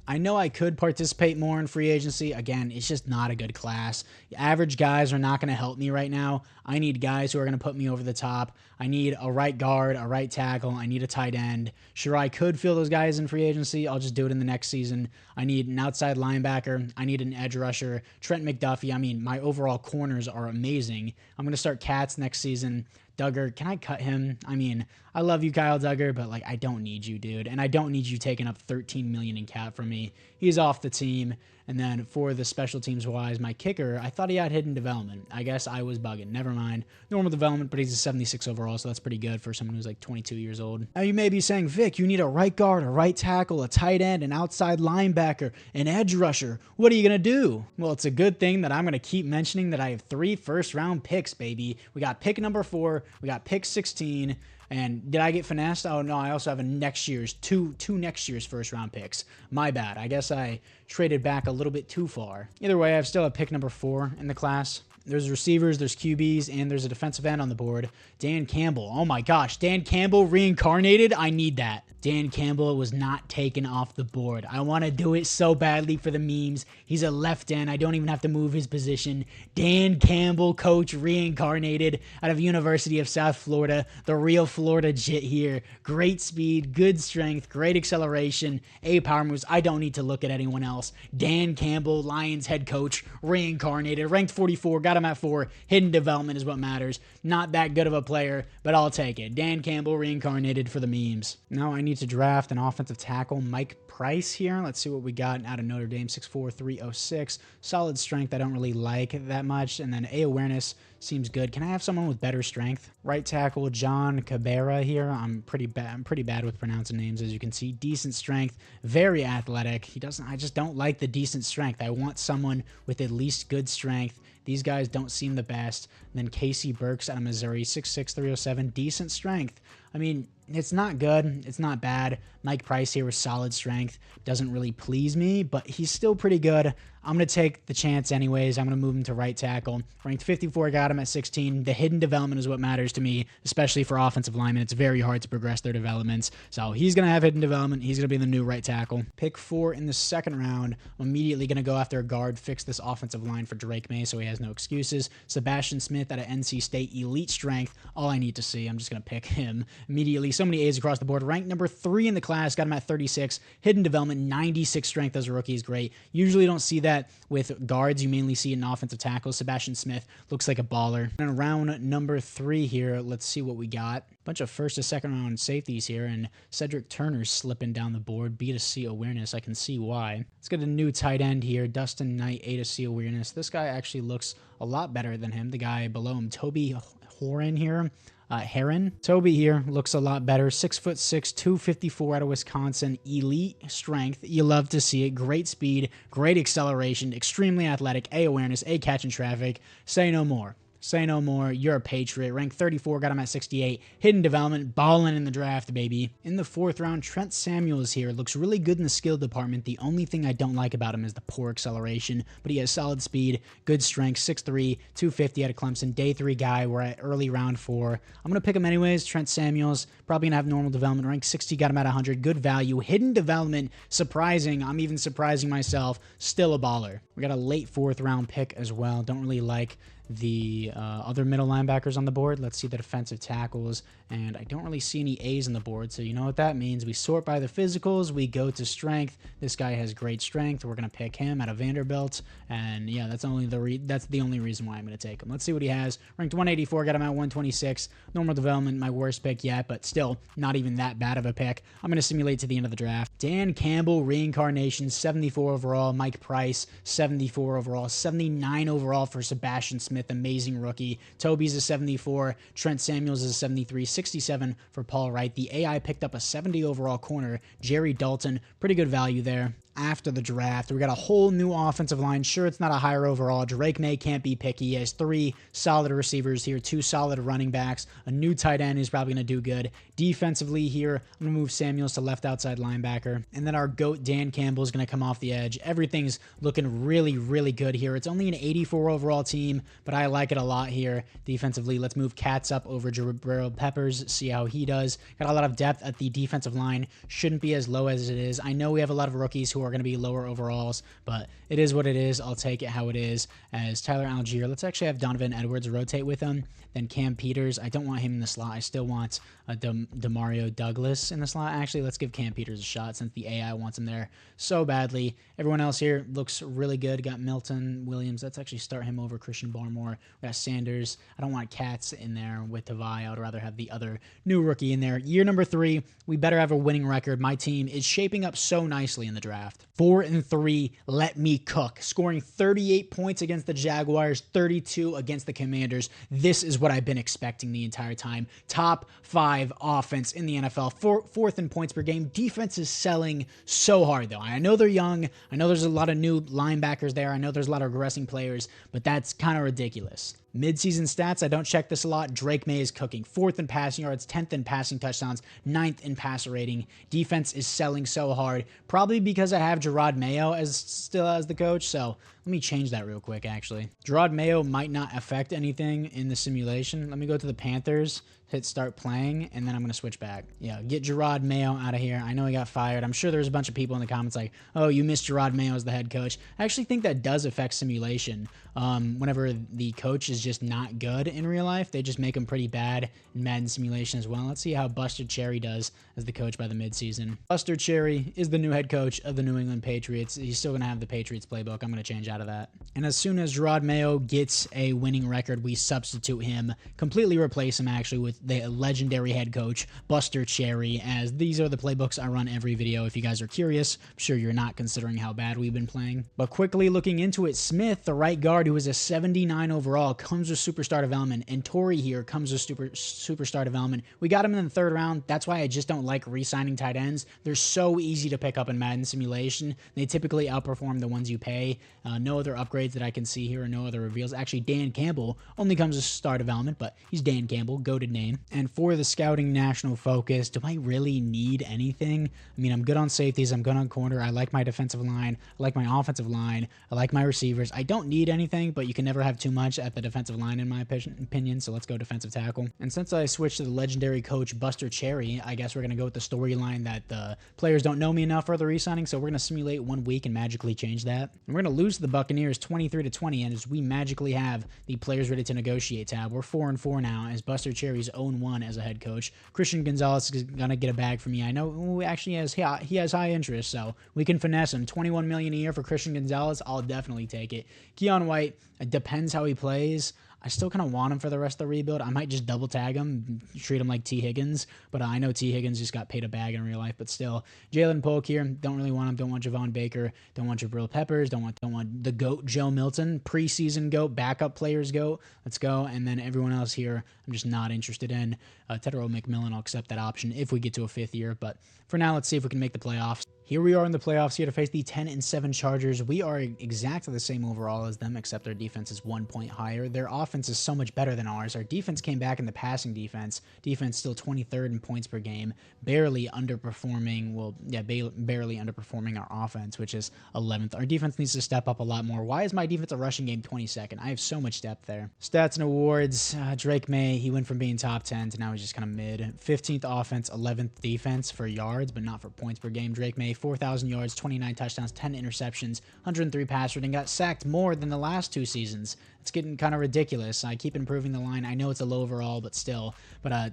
I know I could participate more in free agency. Again, it's just not a good class. Average guys are not going to help me right now. I need guys who are going to put me over the top. I need a right guard, a right tackle. I need a tight end. Sure, I could fill those guys in free agency. I'll just do it in the next season. I need an outside linebacker. I need an edge rusher. Trent McDuffie. I mean, my overall corners are amazing. I'm going to start Katz next season. Duggar, can I cut him? I mean, I love you, Kyle Duggar, but like, I don't need you, dude. And I don't need you taking up $13 million in cap from me. He's off the team. And then for the special teams wise, my kicker, I thought he had hidden development. I guess I was bugging. Never mind. Normal development, but he's a 76 overall, so that's pretty good for someone who's like 22 years old. Now you may be saying, Vic, you need a right guard, a right tackle, a tight end, an outside linebacker, an edge rusher. What are you going to do? Well, it's a good thing that I'm going to keep mentioning that I have 3 first-round picks, baby. We got pick number 4. We got pick 16. And did I get finessed? Oh, no, I also have a next year's, two next year's first-round picks. My bad. I guess I traded back a little bit too far. Either way, I still have pick number 4 in the class. There's receivers, there's QBs, and there's a defensive end on the board. Dan Campbell. Oh my gosh, Dan Campbell reincarnated? I need that. Dan Campbell was not taken off the board. I want to do it so badly for the memes. He's a left end. I don't even have to move his position. Dan Campbell, coach, reincarnated out of University of South Florida. The real Florida Jit here. Great speed, good strength, great acceleration, A power moves. I don't need to look at anyone else. Dan Campbell, Lions head coach, reincarnated, ranked 44, got him at 4. Hidden development is what matters. Not that good of a player, but I'll take it. Dan Campbell reincarnated for the memes. Now I need to draft an offensive tackle, Mike Price here. Let's see what we got out of Notre Dame, 6'4", 306. Solid strength, I don't really like that much. And then A awareness seems good. Can I have someone with better strength? Right tackle, John Cabrera here. I'm pretty bad with pronouncing names, as you can see. Decent strength, very athletic. I just don't like the decent strength. I want someone with at least good strength. These guys don't seem the best. And then Casey Burks out of Missouri, 6'6", 307. Decent strength. I mean, it's not good. It's not bad. Mike Price here with solid strength. Doesn't really please me, but he's still pretty good. I'm going to take the chance anyways. I'm going to move him to right tackle. Ranked 54, got him at 16. The hidden development is what matters to me, especially for offensive linemen. It's very hard to progress their developments. So he's going to have hidden development. He's going to be the new right tackle. Pick 4 in the second round. I'm immediately going to go after a guard, fix this offensive line for Drake May so he has no excuses. Sebastian Smith out of NC State, elite strength. All I need to see. I'm just going to pick him immediately. So many A's across the board. Ranked number 3 in the class. Got him at 36. Hidden development, 96 strength as a rookie is great. Usually don't see that with guards. You mainly see it in offensive tackles. Sebastian Smith looks like a baller. And round number 3 here, let's see what we got. Bunch of first to second round safeties here, and Cedric Turner's slipping down the board. B to C awareness. I can see why. Let's get a new tight end here. Dustin Knight, A to C awareness. This guy actually looks a lot better than him. The guy below him, Toby Horan here. Heron. Toby here looks a lot better. 6'6", 254 out of Wisconsin. Elite strength. You love to see it. Great speed, great acceleration, extremely athletic, A awareness, A catch in traffic. Say no more. Say no more. You're a Patriot. Ranked 34, got him at 68. Hidden development, balling in the draft, baby. In the 4th round, Trent Samuels here. Looks really good in the skill department. The only thing I don't like about him is the poor acceleration, but he has solid speed, good strength, 6'3", 250 out of Clemson. Day 3 guy. We're at early round 4. I'm going to pick him anyways. Trent Samuels, probably going to have normal development. Ranked 60, got him at 100. Good value. Hidden development, surprising. I'm even surprising myself. Still a baller. We got a late 4th round pick as well. Don't really like the other middle linebackers on the board. Let's see the defensive tackles, and I don't really see any A's on the board, so you know what that means. We sort by the physicals, we go to strength. This guy has great strength. We're going to pick him out of Vanderbilt, and yeah, that's the only reason why I'm going to take him. Let's see what he has. Ranked 184, got him at 126. Normal development, my worst pick yet, but still not even that bad of a pick. I'm going to simulate to the end of the draft. Dan Campbell, reincarnation, 74 overall. Mike Price, 74 overall. 79 overall for Sebastian Smith. Amazing rookie. Toby's a 74. Trent Samuels is a 73. 67 for Paul Wright. The AI picked up a 70 overall corner. Jerry Dalton, pretty good value there. After the draft, we got a whole new offensive line. Sure, it's not a higher overall. Drake May can't be picky. He has 3 solid receivers here, 2 solid running backs, a new tight end who's probably going to do good. Defensively here, I'm going to move Samuels to left outside linebacker, and then our GOAT Dan Campbell is going to come off the edge. Everything's looking really, really good here. It's only an 84 overall team, but I like it a lot here. Defensively, let's move Katz up over Jabril Peppers, see how he does. Got a lot of depth at the defensive line. Shouldn't be as low as it is. I know we have a lot of rookies who are going to be lower overalls, but it is what it is. I'll take it how it is. As Tyler Algier, let's actually have Donovan Edwards rotate with him. Then Cam Peters, I don't want him in the slot. I still want Demario Douglas in the slot. Actually, let's give Cam Peters a shot since the AI wants him there so badly. Everyone else here looks really good. Got Milton Williams. Let's actually start him over Christian Barmore. We got Sanders. I don't want Katz in there with Tavai. I would rather have the other new rookie in there. Year number 3, we better have a winning record. My team is shaping up so nicely in the draft. 4-3, let me cook. Scoring 38 points against the Jaguars, 32 against the Commanders. This is what I've been expecting the entire time. Top 5 offense in the NFL. 4th in points per game. Defense is selling so hard, though. I know they're young. I know there's a lot of new linebackers there. I know there's a lot of regressing players, but that's kind of ridiculous. Mid-season stats, I don't check this a lot. Drake May is cooking. 4th in passing yards, 10th in passing touchdowns, 9th in passer rating. Defense is selling so hard, probably because I have Gerard Mayo still as the coach, so let me change that real quick, actually. Gerard Mayo might not affect anything in the simulation. Let me go to the Panthers, hit start playing, and then I'm going to switch back. Yeah, get Gerard Mayo out of here. I know he got fired. I'm sure there's a bunch of people in the comments like, oh, you missed Gerard Mayo as the head coach. I actually think that does affect simulation. Whenever the coach is just not good in real life, they just make him pretty bad in Madden simulation as well. Let's see how Buster Cherry does as the coach by the midseason. Buster Cherry is the new head coach of the New England Patriots. He's still going to have the Patriots playbook. I'm going to change out of that. And as soon as Gerard Mayo gets a winning record, we substitute him, completely replace him actually with the legendary head coach, Buster Cherry, as these are the playbooks I run every video. If you guys are curious, I'm sure you're not considering how bad we've been playing. But quickly looking into it, Smith, the right guard, who is a 79 overall, comes with superstar development, and Torrey here comes with superstar development. We got him in the 3rd round. That's why I just don't like re-signing tight ends. They're so easy to pick up in Madden simulation. They typically outperform the ones you pay. No other upgrades that I can see here, or no other reveals. Actually, Dan Campbell only comes with star development, but he's Dan Campbell, goated name. And for the scouting national focus, do I really need anything? I mean, I'm good on safeties. I'm good on corner. I like my defensive line. I like my offensive line. I like my receivers. I don't need anything, but you can never have too much at the defensive line, in my opinion, so let's go defensive tackle. And since I switched to the legendary coach, Buster Cherry, I guess we're going to go with the storyline that the players don't know me enough for the re-signing, so we're going to simulate 1 week and magically change that. And we're going to lose to the Buccaneers 23-20, and as we magically have the players ready to negotiate tab. We're 4-4 now, as Buster Cherry's 0-1 as a head coach. Christian Gonzalez is going to get a bag for me. I know actually he has high interest, so we can finesse him. $21 million a year for Christian Gonzalez. I'll definitely take it. Keon White, it depends how he plays. I still kind of want him for the rest of the rebuild. I might just double tag him, treat him like T. Higgins, but I know T. Higgins just got paid a bag in real life, but still. Jalen Polk here, don't really want him, don't want Javon Baker, don't want Jabril Peppers, don't want the GOAT Joe Milton, preseason GOAT, backup players GOAT. Let's go. And then everyone else here, I'm just not interested in. Tetero McMillan, I'll accept that option if we get to a 5th year, but for now, let's see if we can make the playoffs. Here we are in the playoffs here to face the 10-7 Chargers. We are exactly the same overall as them, except their defense is 1 point higher. Their offense is so much better than ours. Our defense came back in the passing defense. Defense still 23rd in points per game, barely underperforming. Well, yeah, barely underperforming our offense, which is 11th. Our defense needs to step up a lot more. Why is my defensive rushing game 22nd? I have so much depth there. Stats and awards. Drake May, he went from being top 10 to now he's just kind of mid. 15th offense, 11th defense for yards, but not for points per game. Drake May, 4,000 yards, 29 touchdowns, 10 interceptions, 103 pass rating, got sacked more than the last 2 seasons. It's getting kind of ridiculous. I keep improving the line. I know it's a low overall, but still. But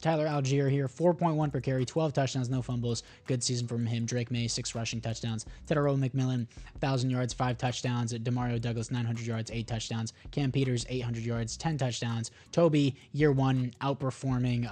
Tyler Algier here, 4.1 per carry, 12 touchdowns, no fumbles. Good season from him. Drake May, 6 rushing touchdowns. Tetero McMillan, 1,000 yards, 5 touchdowns. Demario Douglas, 900 yards, 8 touchdowns. Cam Peters, 800 yards, 10 touchdowns. Toby, year 1, outperforming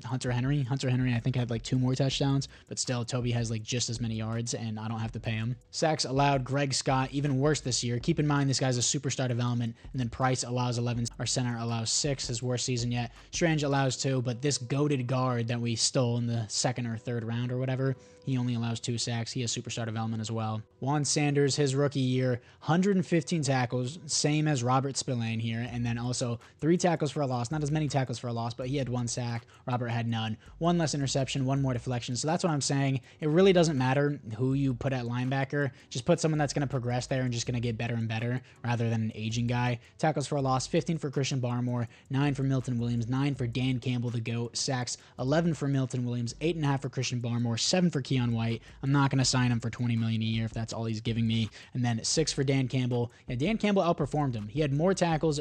Hunter Henry. Hunter Henry, I think, had like 2 more touchdowns, but still, Toby has like just as many yards, and I don't have to pay him. Sacks allowed, Greg Scott, even worse this year. Keep in mind, this guy's a superstar development, and then Price allows 11. Our center allows 6, his worst season yet. Strange allows 2, but this goated guard that we stole in the 2nd or 3rd round or whatever, he only allows 2 sacks. He has superstar development as well. Juan Sanders, his rookie year, 115 tackles, same as Robert Spillane here, and then also 3 tackles for a loss. Not as many tackles for a loss, but he had 1 sack. Robert had none. 1 less interception, 1 more deflection. So that's what I'm saying. It really doesn't matter who you put at linebacker. Just put someone that's going to progress there and just going to get better and better rather than an aging guy. Tackles for a loss, 15 for Christian Barmore, 9 for Milton Williams, 9 for Dan Campbell, the GOAT. Sacks, 11 for Milton Williams, 8.5 for Christian Barmore, 7 for Keon White. I'm not going to sign him for $20 million a year if that's all he's giving me. And then 6 for Dan Campbell. Yeah, Dan Campbell outperformed him. He had more tackles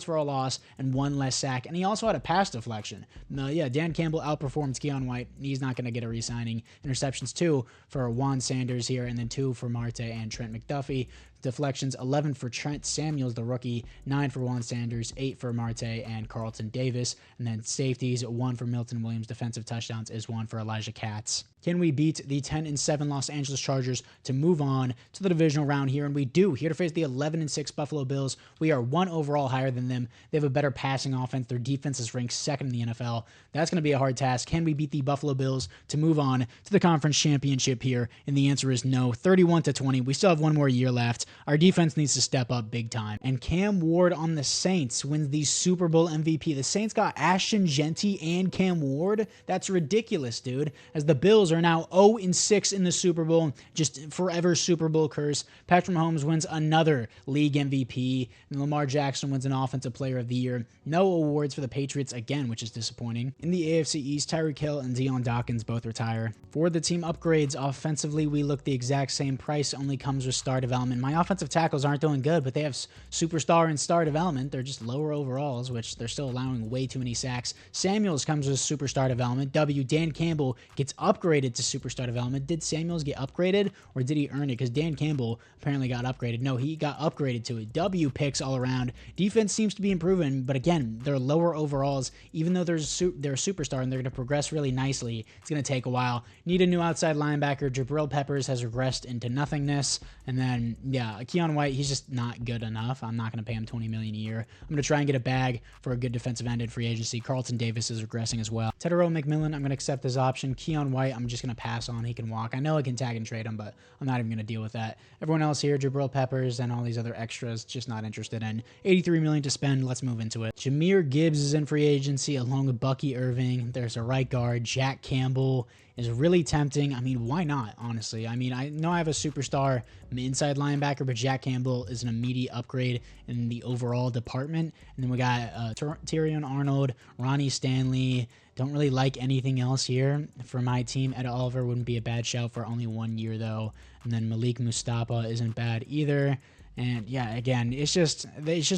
for a loss, and 1 less sack. And he also had a pass deflection. Yeah, Dan Campbell outperformed Keon White. He's not going to get a re-signing. Interceptions, 2 for Juan Sanders here, and then 2 for Marte and Trent McDuffie. Deflections, 11 for Trent Samuels, the rookie, 9 for Juan Sanders, 8 for Marte and Carlton Davis, and then safeties, 1 for Milton Williams. Defensive touchdowns is 1 for Elijah Katz. Can we beat the 10-7 Los Angeles Chargers to move on to the divisional round here? And we do. Here to face the 11-6 Buffalo Bills. We are 1 overall higher than them. They have a better passing offense. Their defense is ranked 2nd in the NFL. That's going to be a hard task. Can we beat the Buffalo Bills to move on to the conference championship here? And the answer is no. 31-20. We still have 1 more year left. Our defense needs to step up big time. And Cam Ward on the Saints wins the Super Bowl MVP. The Saints got Ashton Genty and Cam Ward. That's ridiculous, dude. As the Bills are now 0-6 in the Super Bowl. Just forever Super Bowl curse. Patrick Mahomes wins another league MVP. And Lamar Jackson wins an Offensive Player of the Year. No awards for the Patriots again, which is disappointing. In the AFC East, Tyreek Hill and Deion Dawkins both retire. For the team upgrades, offensively, we look the exact same. Price only comes with star development. My offensive tackles aren't doing good, but they have superstar and star development. They're just lower overalls, which they're still allowing way too many sacks. Samuels comes with superstar development. Dan Campbell gets upgraded to superstar development. Did Samuels get upgraded, or did he earn it? Because Dan Campbell apparently got upgraded. No, he got upgraded to it. W picks all around. Defense seems to be improving, but again, they're lower overalls. Even though they're a superstar and they're going to progress really nicely, it's going to take a while. Need a new outside linebacker. Jabril Peppers has regressed into nothingness. And then, yeah, Keon White, he's just not good enough. I'm not going to pay him $20 million a year. I'm going to try and get a bag for a good defensive end in free agency. Carlton Davis is regressing as well. Tetero McMillan, I'm going to accept this option. Keon White, I'm just going to pass on. He can walk. I know I can tag and trade him, but I'm not even going to deal with that. Everyone else here, Jabril Peppers and all these other extras, just not interested in. $83 million to spend. Let's move into it. Jameer Gibbs is in free agency along with Bucky Irving. There's a right guard. Jack Campbell is really tempting. I mean, why not, honestly? I mean, I know I have a superstar inside linebacker, but Jack Campbell is an immediate upgrade in the overall department. And then we got Tyrion Arnold, Ronnie Stanley. Don't really like anything else here for my team. Ed Oliver wouldn't be a bad shout for only 1 year, though. And then Malik Mustafa isn't bad either. And yeah, again, it's just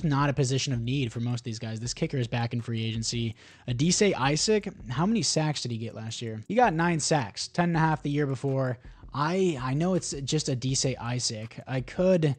not a position of need for most of these guys. This kicker is back in free agency. Adise Isaac, how many sacks did he get last year? He got 9 sacks, 10.5 the year before. I know it's just a Dise Isaac. I could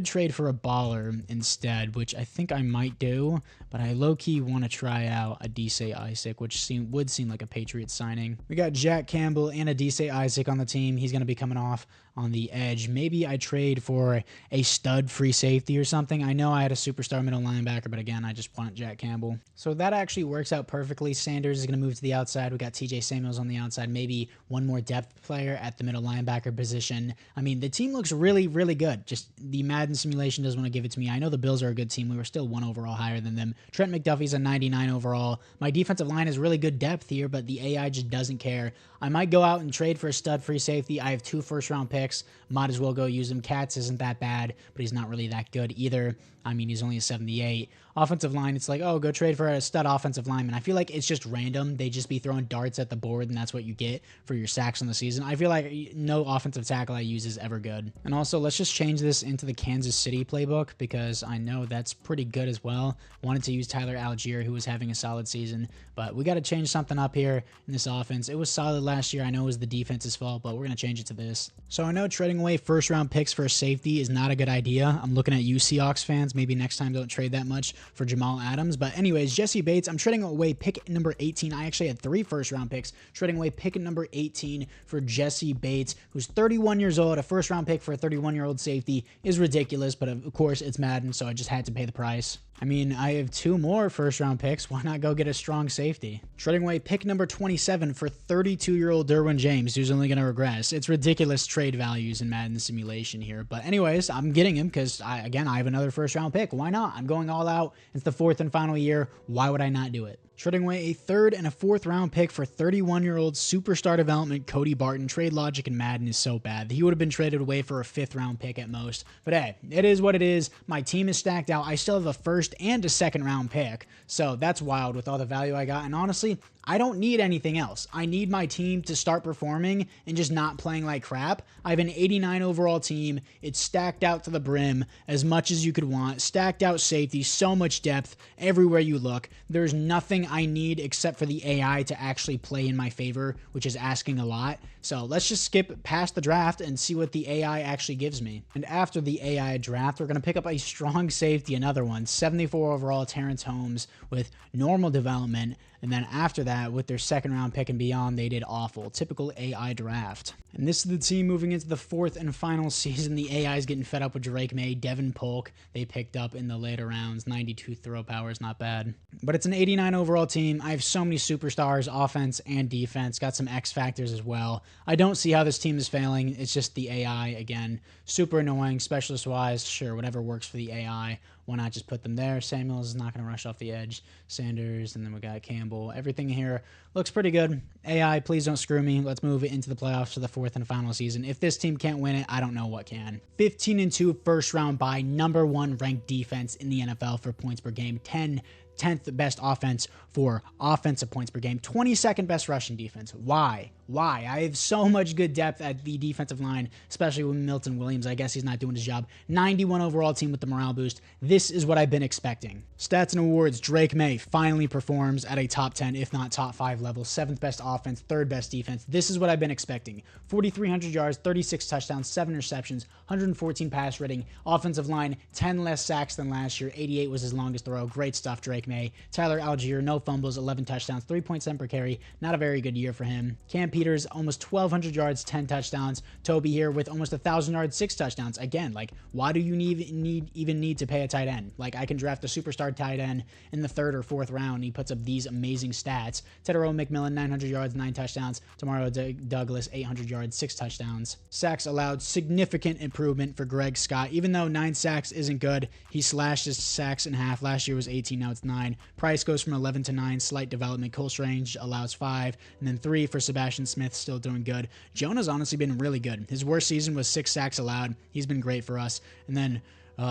trade for a baller instead, which I think I might do, but I low-key want to try out a Dise Isaac, which would seem like a Patriots signing. We got Jack Campbell and a Dise Isaac on the team. He's going to be coming off on the edge. Maybe I trade for a stud free safety or something. I know I had a superstar middle linebacker, but again, I just want Jack Campbell. So that actually works out perfectly. Sanders is going to move to the outside. We got TJ Samuels on the outside. Maybe one more depth player at the middle linebacker position. I mean, the team looks really, really good. Just the Madden simulation doesn't want to give it to me. I know the Bills are a good team. We were still 1 overall higher than them. Trent McDuffie's a 99 overall. My defensive line has really good depth here, but the AI just doesn't care. I might go out and trade for a stud free safety. I have 2 first-round picks. Might as well go use him. Katz isn't that bad, but he's not really that good either. I mean, he's only a 78. Offensive line, it's like, oh, go trade for a stud offensive lineman. I feel like it's just random. They just be throwing darts at the board, and that's what you get for your sacks on the season. I feel like no offensive tackle I use is ever good. And also, let's just change this into the Kansas City playbook because I know that's pretty good as well. Wanted to use Tyler Algier, who was having a solid season, but we got to change something up here in this offense. It was solid last year. I know it was the defense's fault, but we're going to change it to this. So I know trading away first-round picks for a safety is not a good idea. I'm looking at you Seahawks fans. Maybe next time don't trade that much for Jamal Adams. But anyways, Jesse Bates, I'm trading away pick number 18. I actually had 3 first-round picks. Trading away pick number 18 for Jesse Bates, who's 31 years old. A first-round pick for a 31-year-old safety is ridiculous, but of course it's Madden, so I just had to pay the price. I mean, I have 2 more first-round picks. Why not go get a strong safety? Trading away pick number 27 for 32-year-old Derwin James, who's only going to regress. It's ridiculous trade values in Madden simulation here. But anyways, I'm getting him because, I have another first-round pick. Why not? I'm going all out. It's the 4th and final year. Why would I not do it? Trading away a 3rd and a 4th round pick for 31-year-old superstar development Cody Barton. Trade logic in Madden is so bad. He would have been traded away for a 5th round pick at most. But hey, it is what it is. My team is stacked out. I still have a 1st and a 2nd round pick. So that's wild with all the value I got. And honestly, I don't need anything else. I need my team to start performing and just not playing like crap. I have an 89 overall team. It's stacked out to the brim as much as you could want. Stacked out safety, so much depth everywhere you look. There's nothing I need except for the AI to actually play in my favor, which is asking a lot. So let's just skip past the draft and see what the AI actually gives me. And after the AI draft, we're going to pick up a strong safety, another one, 74 overall Terrence Holmes with normal development. And then after that, with their 2nd round pick and beyond, they did awful. Typical AI draft. And this is the team moving into the 4th and final season. The AI is getting fed up with Drake May, Devin Polk. They picked up in the later rounds. 92 throw power is not bad. But it's an 89 overall team. I have so many superstars, offense and defense. Got some X factors as well. I don't see how this team is failing. It's just the AI again. Super annoying, specialist-wise. Sure, whatever works for the AI. Why not just put them there? Samuels is not going to rush off the edge. Sanders, and then we got Campbell. Everything here looks pretty good. AI, please don't screw me. Let's move it into the playoffs for the 4th and final season. If this team can't win it, I don't know what can. 15-2 first round bye, number 1 ranked defense in the NFL for points per game. 10th best offense for offensive points per game. 22nd best rushing defense. Why? I have so much good depth at the defensive line, especially with Milton Williams. I guess he's not doing his job. 91 overall team with the morale boost. This is what I've been expecting. Stats and awards. Drake May finally performs at a top 10, if not top 5 level. 7th best offense, 3rd best defense. This is what I've been expecting. 4,300 yards, 36 touchdowns, 7 receptions, 114 pass rating. Offensive line, 10 less sacks than last year. 88 was his longest throw. Great stuff, Drake May. Tyler Algier, no fumbles, 11 touchdowns, 3.7 per carry. Not a very good year for him. Cam Peters, almost 1,200 yards, 10 touchdowns. Toby here with almost 1,000 yards, 6 touchdowns. Again, like, why do you even need to pay a tight end? Like, I can draft a superstar tight end in the 3rd or 4th round, and he puts up these amazing stats. Tedero McMillan, 900 yards, 9 touchdowns. Tomorrow Douglas, 800 yards, 6 touchdowns. Sacks allowed, significant improvement for Greg Scott. Even though 9 sacks isn't good, he slashed his sacks in half. Last year was 18, now it's 9. Price goes from 11 to 9, slight development. Cole Strange allows 5, and then 3 for Sebastian Smith, still doing good. Jonah's honestly been really good. His worst season was 6 sacks allowed. He's been great for us. And then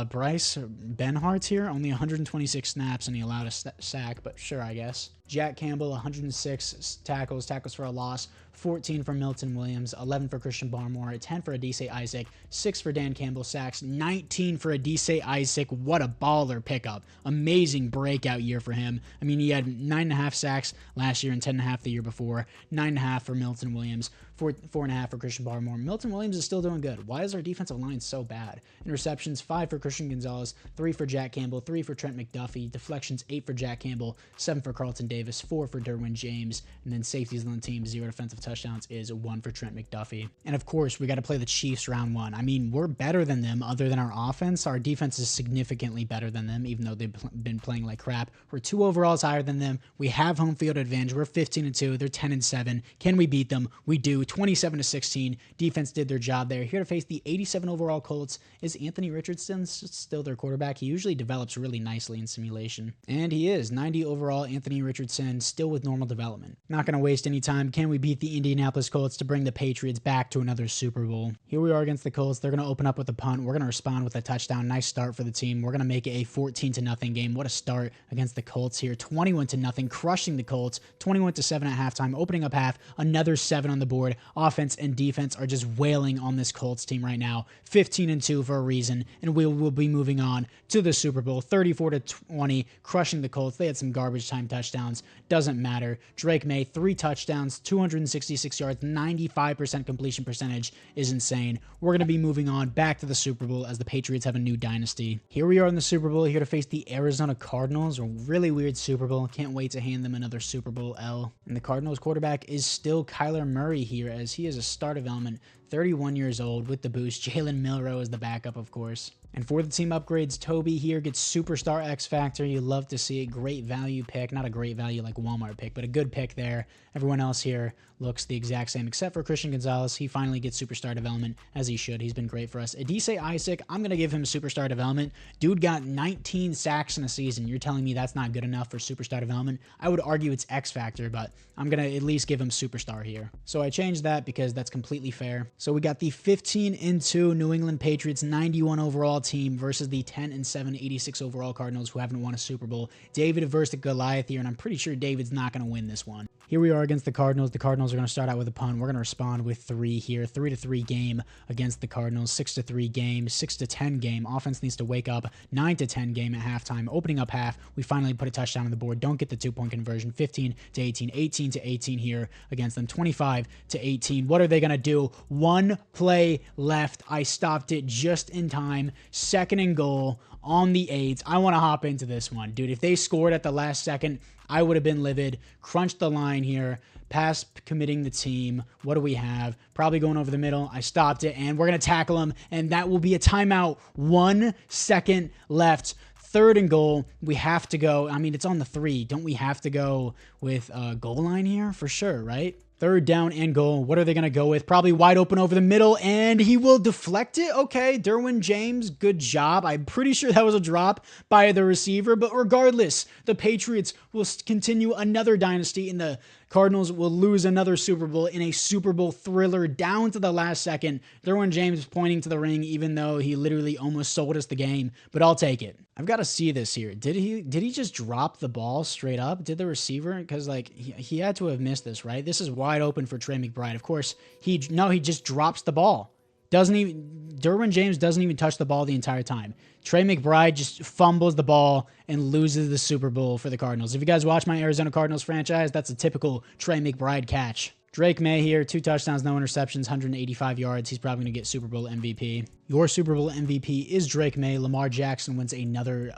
Bryce Benhart's here, only 126 snaps, and he allowed a sack, but sure, I guess. Jack Campbell, 106 tackles for a loss, 14 for Milton Williams, 11 for Christian Barmore, 10 for Adise Isaac, 6 for Dan Campbell sacks, 19 for Adise Isaac. What a baller pickup. Amazing breakout year for him. I mean, he had 9.5 sacks last year and 10.5 the year before, 9.5 for Milton Williams, 4.5 for Christian Barmore. Milton Williams is still doing good. Why is our defensive line so bad? Interceptions, 5 for Christian Gonzalez, 3 for Jack Campbell, 3 for Trent McDuffie, deflections, 8 for Jack Campbell, 7 for Carlton Davis, 4 for Derwin James, and then safeties on the team, 0 defensive touchdowns is 1 for Trent McDuffie. And of course, we got to play the Chiefs round 1. I mean, we're better than them other than our offense. Our defense is significantly better than them, even though they've been playing like crap. We're 2 overalls higher than them. We have home field advantage. We're 15-2. They're 10-7. Can we beat them? We do. 27-16. Defense did their job there. Here to face the 87 overall Colts is Anthony Richardson, still their quarterback. He usually develops really nicely in simulation. And he is. 90 overall Anthony Richardson, still with normal development. Not going to waste any time. Can we beat the Indianapolis Colts to bring the Patriots back to another Super Bowl? Here we are against the Colts. They're going to open up with a punt. We're going to respond with a touchdown. Nice start for the team. We're going to make it a 14-0 game. What a start against the Colts here. 21-0, crushing the Colts. 21-7 at halftime, opening up half. Another 7 on the board. Offense and defense are just wailing on this Colts team right now. 15-2 for a reason, and we will be moving on to the Super Bowl. 34-20, crushing the Colts. They had some garbage time touchdowns. Doesn't matter. Drake May, 3 touchdowns, 266 yards, 95% completion percentage is insane. We're going to be moving on back to the Super Bowl as the Patriots have a new dynasty. Here we are in the Super Bowl, here to face the Arizona Cardinals. A really weird Super Bowl. Can't wait to hand them another Super Bowl L. And the Cardinals quarterback is still Kyler Murray here, as he is a star development, 31 years old with the boost. Jalen Milroe is the backup, of course. And for the team upgrades, Toby here gets Superstar X Factor. You love to see it. Great value pick. Not a great value like Walmart pick, but a good pick there. Everyone else here looks the exact same, except for Christian Gonzalez. He finally gets Superstar Development, as he should. He's been great for us. Adise Isaac, I'm going to give him Superstar Development. Dude got 19 sacks in a season. You're telling me that's not good enough for Superstar Development? I would argue it's X Factor, but I'm going to at least give him Superstar here. So I changed that because that's completely fair. So we got the 15-2 New England Patriots 91 overall team versus the 10-7 86 overall Cardinals who haven't won a Super Bowl. David versus Goliath here, and I'm pretty sure David's not going to win this one. Here we are against the Cardinals. The Cardinals are going to start out with a punt. We're going to respond with 3 here. 3-3 game against the Cardinals. 6-3 game. 6-10 game. Offense needs to wake up. 9-10 game at halftime. Opening up half, we finally put a touchdown on the board. Don't get the 2-point conversion. 15-18. 18-18 here against them. 25-18. What are they going to do? 1 play left. I stopped it just in time. 2nd and goal on the 8. I want to hop into this one. Dude, if they scored at the last second, I would have been livid. Crunched the line here. Pass committing the team. What do we have? Probably going over the middle. I stopped it, and we're going to tackle him, and that will be a timeout. 1 second left. 3rd and goal. We have to go. I mean, it's on the 3. Don't we have to go with a goal line here? For sure, right? 3rd down and goal. What are they going to go with? Probably wide open over the middle, and he will deflect it. Okay, Derwin James, good job. I'm pretty sure that was a drop by the receiver, but regardless, the Patriots will continue another dynasty, and the Cardinals will lose another Super Bowl in a Super Bowl thriller down to the last second. Derwin James pointing to the ring, even though he literally almost sold us the game, but I'll take it. I've got to see this here. Did he just drop the ball straight up? Did the receiver? Because like he had to have missed this, right? This is wide open for Trey McBride. Of course, he just drops the ball. Derwin James doesn't even touch the ball the entire time. Trey McBride just fumbles the ball and loses the Super Bowl for the Cardinals. If you guys watch my Arizona Cardinals franchise, that's a typical Trey McBride catch. Drake May here, 2 touchdowns, no interceptions, 185 yards. He's probably going to get Super Bowl MVP. Your Super Bowl MVP is Drake May. Lamar Jackson wins another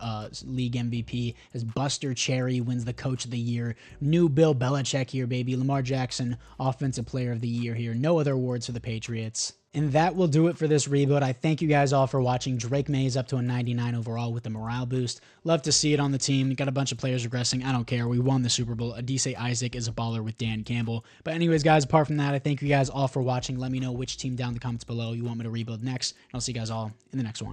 league MVP as Buster Cherry wins the Coach of the Year. New Bill Belichick here, baby. Lamar Jackson, Offensive Player of the Year here. No other awards for the Patriots. And that will do it for this rebuild. I thank you guys all for watching. Drake May is up to a 99 overall with the morale boost. Love to see it on the team. Got a bunch of players regressing. I don't care. We won the Super Bowl. Adise Isaac is a baller with Dan Campbell. But anyways, guys, apart from that, I thank you guys all for watching. Let me know which team down in the comments below you want me to rebuild next. And I'll see you guys all in the next one.